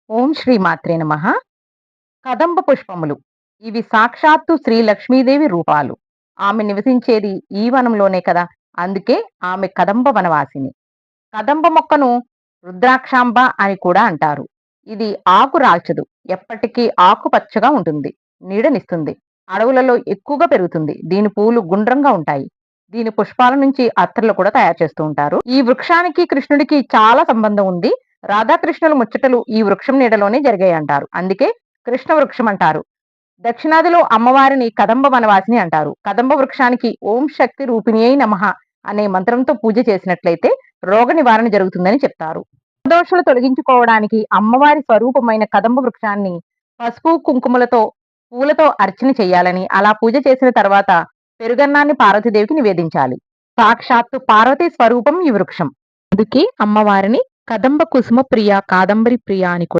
ఓం శ్రీ మాత్రే నమః. కదంబ పుష్పములు. ఇవి సాక్షాత్తు శ్రీ లక్ష్మీదేవి రూపాలు. ఆమె నివసించేది ఈ వనంలోనే కదా! అందుకే ఆమె కదంబ వనవాసిని. కదంబ మొక్కను రుద్రాక్షాంబ అని కూడా అంటారు. ఇది ఆకు రాల్చదు. ఎప్పటికీ ఆకుపచ్చగా ఉంటుంది. నీడనిస్తుంది. అడవులలో ఎక్కువగా పెరుగుతుంది. దీని పూలు గుండ్రంగా ఉంటాయి. దీని పుష్పాల నుంచి అత్తర్లు కూడా తయారు చేస్తూ ఉంటారు. ఈ వృక్షానికి కృష్ణుడికి చాలా సంబంధం ఉంది. రాధాకృష్ణుల ముచ్చటలు ఈ వృక్షం నీడలోనే జరిగాయంటారు. అందుకే కృష్ణ వృక్షం అంటారు. దక్షిణాదిలో అమ్మవారిని కదంబ వనవాసిని అంటారు. కదంబ వృక్షానికి ఓం శక్తి రూపిణియై నమః అనే మంత్రంతో పూజ చేసినట్లయితే రోగ నివారణ జరుగుతుందని చెప్తారు. దోషాలు తొలగించుకోవడానికి అమ్మవారి స్వరూపమైన కదంబ వృక్షాన్ని పసుపు, కుంకుమలతో, పూలతో అర్చన చేయాలని, అలా పూజ చేసిన తర్వాత పెరుగన్నాన్ని పార్వతీదేవికి నివేదించాలి. సాక్షాత్తు పార్వతీ స్వరూపం ఈ వృక్షం. అందుకే అమ్మవారిని కదంబ కుసుమ ప్రియ, కాదంబరి ప్రియ అని కూడా